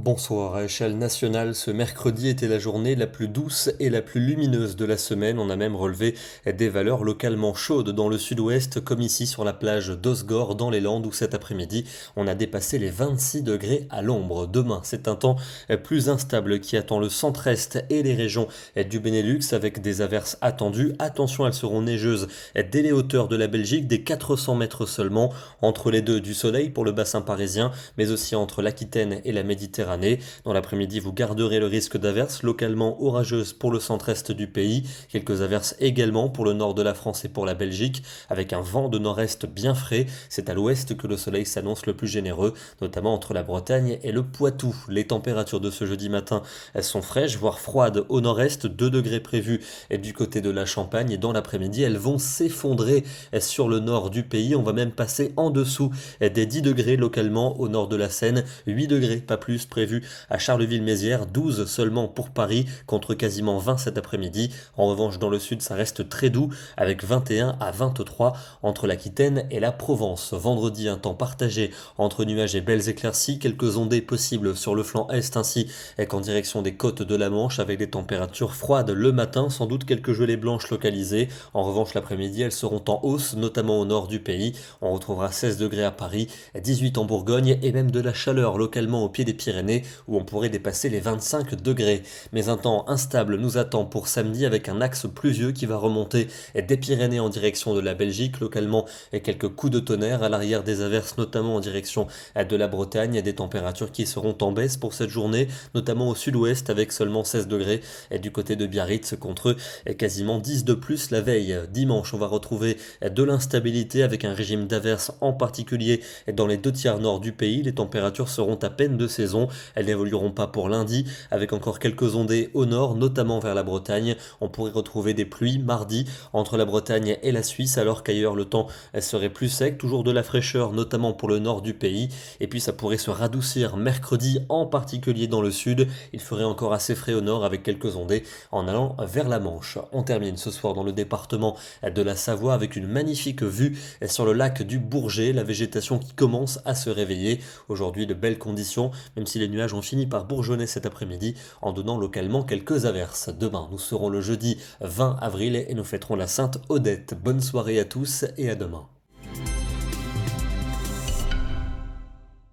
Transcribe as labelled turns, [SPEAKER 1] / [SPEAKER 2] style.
[SPEAKER 1] Bonsoir. À échelle nationale, ce mercredi était la journée la plus douce et la plus lumineuse de la semaine. On a même relevé des valeurs localement chaudes dans le sud-ouest, comme ici sur la plage d'Osgore dans les Landes, où cet après-midi, on a dépassé les 26 degrés à l'ombre. Demain, c'est un temps plus instable qui attend le centre-est et les régions du Benelux, avec des averses attendues. Attention, elles seront neigeuses dès les hauteurs de la Belgique, des 400 mètres seulement, entre les deux du soleil pour le bassin parisien, mais aussi entre l'Aquitaine et la Méditerranée. Dans l'après-midi, vous garderez le risque d'averses localement orageuses pour le centre-est du pays, quelques averses également pour le nord de la France et pour la Belgique, avec un vent de nord-est bien frais. C'est à l'ouest que le soleil s'annonce le plus généreux, notamment entre la Bretagne et le Poitou. Les températures de ce jeudi matin, elles sont fraîches, voire froides au nord-est, 2 degrés prévus du côté de la Champagne, et dans l'après-midi, elles vont s'effondrer sur le nord du pays. On va même passer en dessous des 10 degrés localement au nord de la Seine, 8 degrés, pas plus prévu à Charleville-Mézières, 12 seulement pour Paris, contre quasiment 20 cet après-midi. En revanche, dans le sud, ça reste très doux, avec 21 à 23 entre l'Aquitaine et la Provence. Vendredi, un temps partagé entre nuages et belles éclaircies, quelques ondées possibles sur le flanc est ainsi qu'en direction des côtes de la Manche, avec des températures froides le matin, sans doute quelques gelées blanches localisées. En revanche, l'après-midi, elles seront en hausse, notamment au nord du pays. On retrouvera 16 degrés à Paris, 18 en Bourgogne et même de la chaleur localement au pied des Pyrénées, où on pourrait dépasser les 25 degrés. Mais un temps instable nous attend pour samedi, avec un axe pluvieux qui va remonter des Pyrénées en direction de la Belgique, localement et quelques coups de tonnerre à l'arrière, des averses notamment en direction de la Bretagne, et des températures qui seront en baisse pour cette journée, notamment au sud-ouest avec seulement 16 degrés et du côté de Biarritz, contre quasiment 10 de plus la veille. Dimanche, on va retrouver de l'instabilité avec un régime d'averses, en particulier dans les 2 tiers nord du pays. Les températures seront à peine de saison. Elles n'évolueront pas pour lundi, avec encore quelques ondées au nord, notamment vers la Bretagne. On pourrait retrouver des pluies mardi entre la Bretagne et la Suisse, alors qu'ailleurs le temps serait plus sec, toujours de la fraîcheur, notamment pour le nord du pays. Et puis ça pourrait se radoucir mercredi, en particulier dans le sud. Il ferait encore assez frais au nord, avec quelques ondées en allant vers la Manche. On termine ce soir dans le département de la Savoie, avec une magnifique vue sur le lac du Bourget, la végétation qui commence à se réveiller. Aujourd'hui, de belles conditions, même si les nuages ont fini par bourgeonner cet après-midi, en donnant localement quelques averses. Demain, nous serons le jeudi 20 avril et nous fêterons la Sainte Odette. Bonne soirée à tous et à demain.